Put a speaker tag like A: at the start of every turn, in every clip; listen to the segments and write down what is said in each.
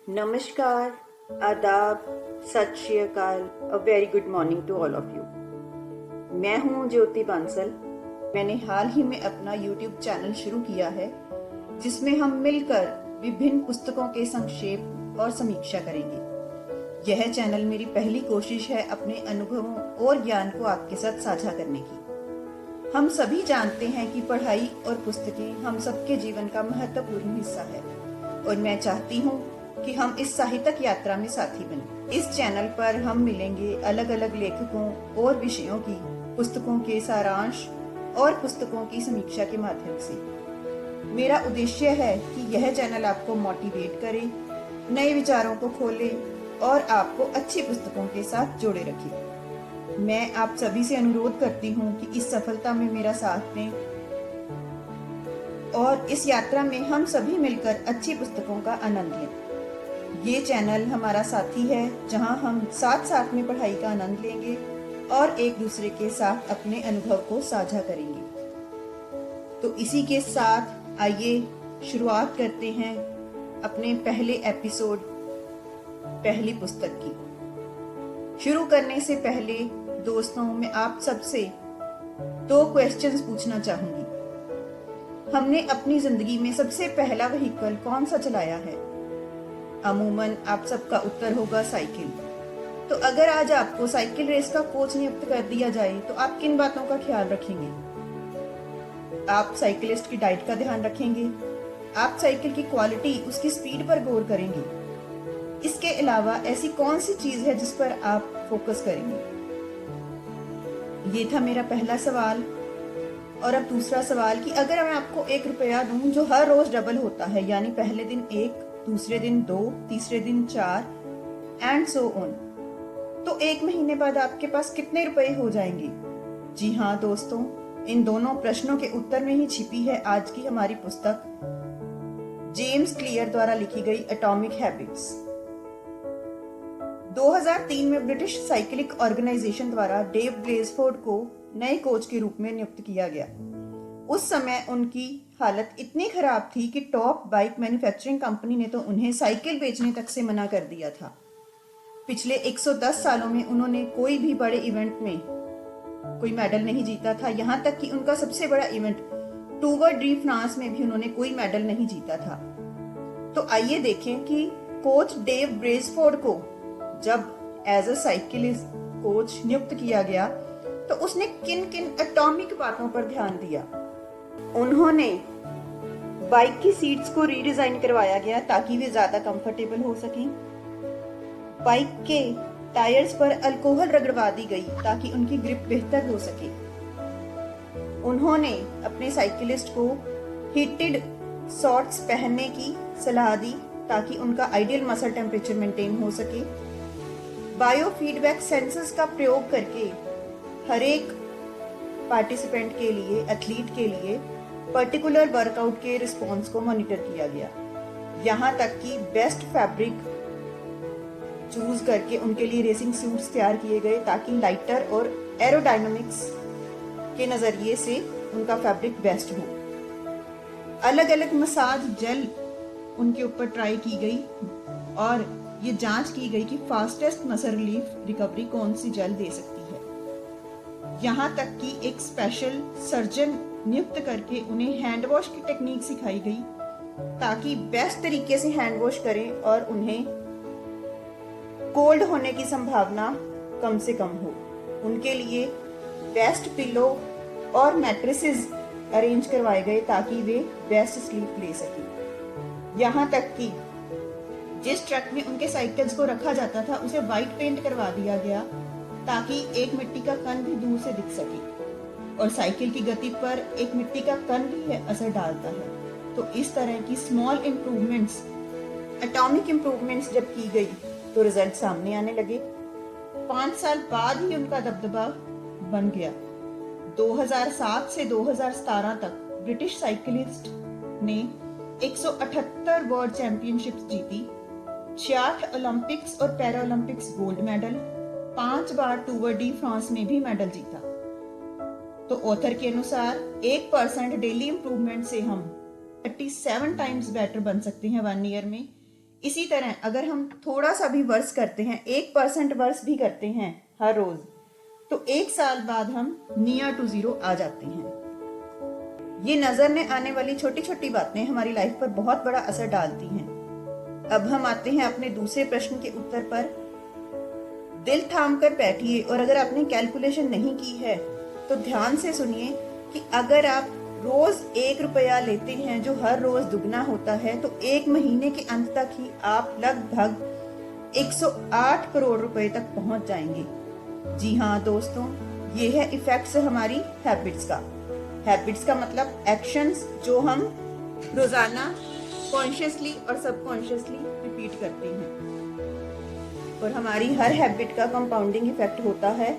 A: नमस्कार, आदाब, सत श्री अकाल, a very good morning to all of you. मैं हूँ ज्योति बांसल। मैंने हाल ही में अपना YouTube चैनल शुरू किया है जिसमें हम मिलकर विभिन्न पुस्तकों के संक्षेप और समीक्षा करेंगे। यह चैनल मेरी पहली कोशिश है अपने अनुभवों और ज्ञान को आपके साथ साझा करने की। हम सभी जानते हैं कि पढ़ाई और पुस्तकें हम सबके जीवन का महत्वपूर्ण हिस्सा है और मैं चाहती हूँ कि हम इस साहित्यिक यात्रा में साथी बने। इस चैनल पर हम मिलेंगे अलग अलग लेखकों और विषयों की पुस्तकों के सारांश और पुस्तकों की समीक्षा के माध्यम से। मेरा उद्देश्य है कि यह चैनल आपको मोटिवेट करे, नए विचारों को खोले और आपको अच्छी पुस्तकों के साथ जोड़े रखे। मैं आप सभी से अनुरोध करती हूँ कि इस सफलता में मेरा साथ दें और इस यात्रा में हम सभी मिलकर अच्छी पुस्तकों का आनंद लें। ये चैनल हमारा साथी है जहां हम साथ साथ में पढ़ाई का आनंद लेंगे और एक दूसरे के साथ अपने अनुभव को साझा करेंगे। तो इसी के साथ आइए शुरुआत करते हैं अपने पहले एपिसोड, पहली पुस्तक की। शुरू करने से पहले दोस्तों, मैं आप सबसे 2 क्वेश्चंस पूछना चाहूंगी। हमने अपनी जिंदगी में सबसे पहला व्हीकल कौन सा चलाया है? अमूमन आप सबका उत्तर होगा साइकिल। तो अगर आज आपको साइकिल रेस का कोच नियुक्त कर दिया जाए तो आप किन बातों का ख्याल रखेंगे? आप साइकिलिस्ट की डाइट का ध्यान रखेंगे, आप साइकिल की क्वालिटी, उसकी स्पीड पर गौर करेंगे। इसके अलावा ऐसी कौन सी चीज है जिस पर आप फोकस करेंगे? ये था मेरा पहला सवाल। और अब दूसरा सवाल कि अगर मैं आपको 1 रुपया दूं जो हर रोज डबल होता है, यानी पहले दिन 1, दूसरे दिन 2, तीसरे दिन 4 एंड सो ऑन, तो 1 महीने बाद आपके पास कितने रुपए हो जाएंगे? जी हाँ दोस्तों, इन दोनों प्रश्नों के उत्तर में ही छिपी है आज की हमारी पुस्तक, जेम्स क्लियर द्वारा लिखी गई एटॉमिक हैबिट्स। 2003 में ब्रिटिश साइकिलिक ऑर्गेनाइजेशन द्वारा डेव ब्रेसफोर्ड को नए कोच के रूप में नियुक्त किया गया। उस समय उनकी हालत इतनी खराब थी कि टॉप बाइक मैन्युफैक्चरिंग कंपनी ने तो उन्हें साइकिल बेचने तक से मना कर दिया था। पिछले 110 सालों में उन्होंने कोई भी बड़े इवेंट में कोई मेडल नहीं जीता था। यहाँ तक कि उनका सबसे बड़ा इवेंट टूवर डी फ्रांस में भी उन्होंने कोई मेडल नहीं जीता था। तो आइए देखें कि कोच डेव ब्रेसफोर्ड को जब एज अ साइकिलिस्ट कोच नियुक्त किया गया तो उसने किन किन एटॉमिक बातों पर ध्यान दिया। उन्होंने बाइक की सीट्स को रीडिजाइन करवाया गया ताकि वे ज्यादा कंफर्टेबल हो सकें। बाइक के टायर्स पर अल्कोहल रगड़वा दी गई ताकि उनकी ग्रिप बेहतर हो सके। उन्होंने अपने साइकिलिस्ट को हीटेड शॉर्ट्स पहनने की सलाह दी ताकि उनका आइडियल मसल टेम्परेचर मेंटेन हो सके। बायो फीडबैक सेंसर्स का प्रयोग करके हर एक पार्टिसिपेंट के लिए, एथलीट के लिए पर्टिकुलर वर्कआउट के रिस्पॉन्स को मॉनिटर किया गया। यहाँ तक कि बेस्ट फैब्रिक चूज करके उनके लिए रेसिंग सूट्स तैयार किए गए ताकि लाइटर और एरोडायनामिक्स के नजरिए से उनका फैब्रिक बेस्ट हो। अलग अलग मसाज जेल उनके ऊपर ट्राई की गई और ये जांच की गई कि फास्टेस्ट मसल रिलीफ रिकवरी कौन सी जेल दे सकती है। यहाँ तक कि एक स्पेशल सर्जन नियुक्त करके उन्हें हैंड वॉश की टेक्निक सिखाई गई ताकि बेस्ट तरीके से हैंड वॉश करें और उन्हें कोल्ड होने की संभावना कम से कम हो। उनके लिए बेस्ट पिलो और मैट्रेसेस अरेंज करवाए गए ताकि वे बेस्ट स्लीप ले सकें। यहाँ तक कि जिस ट्रक में उनके साइकिल्स को रखा जाता था उसे व्हाइट पेंट करवा दिया गया ताकि एक मिट्टी का कण भी दूर से दिख सके, और साइकिल की गति पर एक मिट्टी का कण भी असर डालता है। तो इस तरह की स्मॉल इम्प्रूवमेंट्स, एटॉमिक इम्प्रूवमेंट्स जब की गई तो रिजल्ट सामने आने लगे। 5 साल बाद ही उनका दबदबा बन गया। 2007 से 2017 तक ब्रिटिश साइकिलिस्ट ने 178 वर्ल्ड चैंपियनशिप्स जीती, 66 ओलंपिक्स और पैरा ओलंपिक्स गोल्ड मेडल, 5 बार टूवर डी फ्रांस में भी मेडल जीता। तो ऑथर के अनुसार 1% डेली इंप्रूवमेंट से हम 37 टाइम्स बेटर बन सकते हैं 1 ईयर में। इसी तरह अगर हम थोड़ा सा भी वर्स करते हैं, 1% वर्स भी करते हैं हर रोज, तो 1 साल बाद हम नियर टू जीरो आ जाते हैं। ये नजर में आने वाली छोटी छोटी बातें हमारी लाइफ पर बहुत बड़ा असर डालती हैं। अब हम आते हैं अपने दूसरे प्रश्न के उत्तर पर। दिल थाम कर बैठिए और अगर आपने कैलकुलेशन नहीं की है तो ध्यान से सुनिए कि अगर आप रोज 1 रुपया लेते हैं जो हर रोज दुगना होता है, तो 1 महीने के अंत तक ही आप लगभग 108 करोड़ रुपए तक पहुंच जाएंगे। जी हाँ दोस्तों, ये है इफेक्ट्स हमारी हैबिट्स का। हैबिट्स का मतलब एक्शंस जो हम रोजाना कॉन्शियसली और सबकॉन्शियसली रिपीट करते हैं, और हमारी हर हैबिट का कंपाउंडिंग इफेक्ट होता है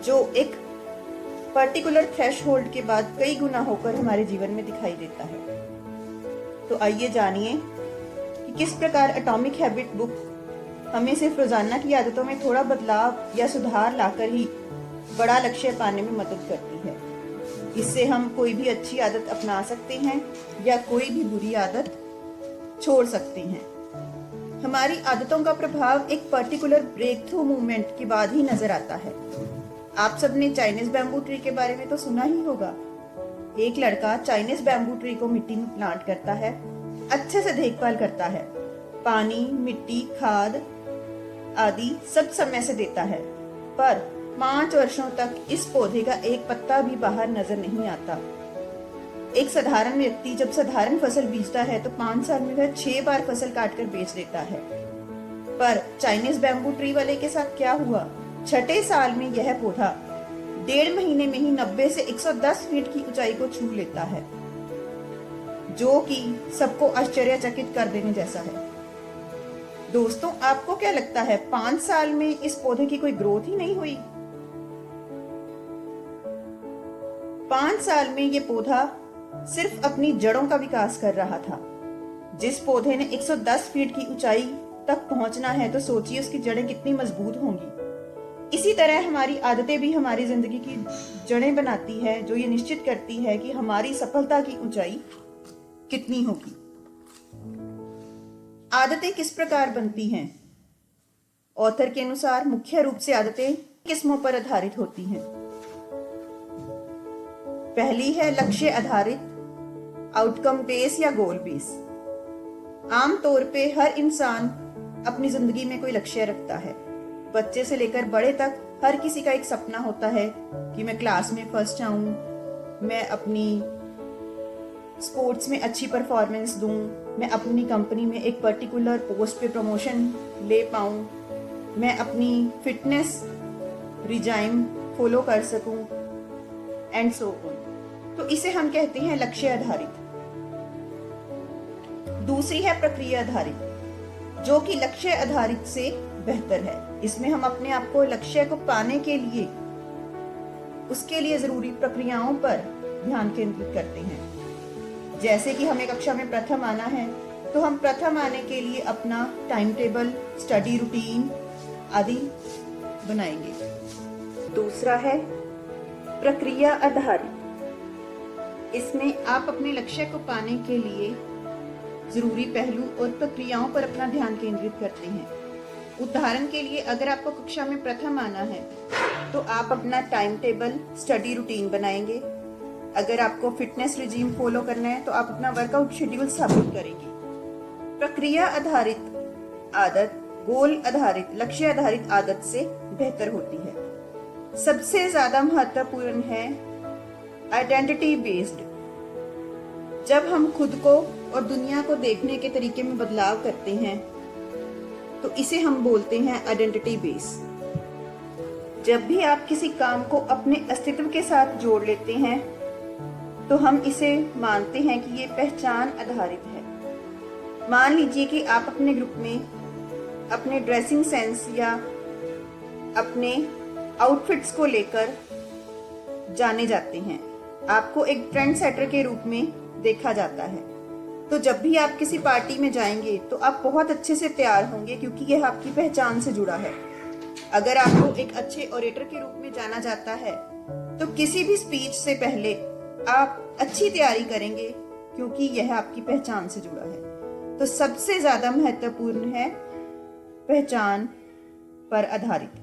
A: जो एक पर्टिकुलर थ्रेशहोल्ड के बाद कई गुना होकर हमारे जीवन में दिखाई देता है। तो आइए जानिए कि किस प्रकार एटॉमिक हैबिट बुक हमें सिर्फ रोजाना की आदतों में थोड़ा बदलाव या सुधार लाकर ही बड़ा लक्ष्य पाने में मदद करती है। इससे हम कोई भी अच्छी आदत अपना सकते हैं या कोई भी बुरी आदत छोड़ सकते हैं। हमारी आदतों का प्रभाव एक पर्टिकुलर ब्रेक थ्रू मूवमेंट के बाद ही नजर आता है। आप सबने चाइनीज बैम्बू ट्री के बारे में तो सुना ही होगा। एक लड़का चाइनीज बैम्बू ट्री को मिट्टी में प्लांट करता है, अच्छे से देखभाल करता है, पानी, मिट्टी, खाद आदि सब समय से देता है, पर 5 वर्षों तक इस पौधे का एक पत्ता भी बाहर नजर नहीं आता। एक साधारण व्यक्ति जब साधारण फसल बीजता है तो 5 साल में वह 6 बार फसल काटकर बेच देता है, पर चाइनीज बैम्बू ट्री वाले के साथ क्या हुआ? 6ठे साल में यह पौधा 1.5 महीने में ही 90 से 110 फीट की ऊंचाई को छू लेता है, जो कि सबको आश्चर्यचकित कर देने जैसा है। दोस्तों, आपको क्या लगता है 5 साल में इस पौधे की कोई ग्रोथ ही नहीं हुई? 5 साल में ये पौधा सिर्फ अपनी जड़ों का विकास कर रहा था। जिस पौधे ने 110 फीट की ऊंचाई तक पहुंचना है, तो सोचिए उसकी जड़ें कितनी मजबूत होंगी। इसी तरह हमारी आदतें भी हमारी जिंदगी की जड़ें बनाती है, जो ये निश्चित करती है कि हमारी सफलता की ऊंचाई कितनी होगी। आदतें किस प्रकार बनती हैं? ऑथर के अनुसार मुख्य रूप से आदतें किस्मों पर आधारित होती हैं। पहली है लक्ष्य आधारित, आउटकम बेस या गोल बेस। आमतौर पे हर इंसान अपनी जिंदगी में कोई लक्ष्य रखता है। बच्चे से लेकर बड़े तक हर किसी का एक सपना होता है कि मैं क्लास में फर्स्ट आऊं, मैं अपनी स्पोर्ट्स में अच्छी परफॉर्मेंस दूं, मैं अपनी कंपनी में एक पर्टिकुलर पोस्ट पे प्रमोशन ले पाऊं, मैं अपनी फिटनेस रिजाइम फॉलो कर सकूं, एंड सो ऑन। तो इसे हम कहते हैं लक्ष्य आधारित। दूसरी है प्रक्रिया आधारित, जो कि लक्ष्य आधारित से बेहतर है। इसमें हम अपने आप को लक्ष्य को पाने के लिए उसके लिए जरूरी प्रक्रियाओं पर ध्यान केंद्रित करते हैं। जैसे कि हमें कक्षा में प्रथम आना है, तो हम प्रथम आने के लिए अपना टाइम टेबल, स्टडी रूटीन आदि बनाएंगे। दूसरा है प्रक्रिया आधारित। इसमें आप अपने लक्ष्य को पाने के लिए जरूरी पहलू और प्रक्रियाओं पर अपना ध्यान केंद्रित करते हैं। उदाहरण के लिए, अगर आपको कक्षा में प्रथम आना है तो आप अपना टाइम टेबल, स्टडी रूटीन बनाएंगे। अगर आपको फिटनेस रिजीम फॉलो करना है तो आप अपना वर्कआउट शेड्यूल स्थापित करेंगे। प्रक्रिया आधारित आदत गोल आधारित, लक्ष्य आधारित आदत से बेहतर होती है। सबसे ज्यादा महत्वपूर्ण है आइडेंटिटी बेस्ड। जब हम खुद को और दुनिया को देखने के तरीके में बदलाव करते हैं तो इसे हम बोलते हैं आइडेंटिटी बेस। जब भी आप किसी काम को अपने अस्तित्व के साथ जोड़ लेते हैं तो हम इसे मानते हैं कि ये पहचान आधारित है। मान लीजिए कि आप अपने ग्रुप में अपने ड्रेसिंग सेंस या अपने आउटफिट्स को लेकर जाने जाते हैं। आपको एक ट्रेंड सेटर के रूप में देखा जाता है। तो जब भी आप किसी पार्टी में जाएंगे तो आप बहुत अच्छे से तैयार होंगे, क्योंकि यह आपकी पहचान से जुड़ा है। अगर आपको एक अच्छे ओरेटर के रूप में जाना जाता है तो किसी भी स्पीच से पहले आप अच्छी तैयारी करेंगे, क्योंकि यह आपकी पहचान से जुड़ा है। तो सबसे ज़्यादा महत्वपूर्ण है पहचान पर आधारित।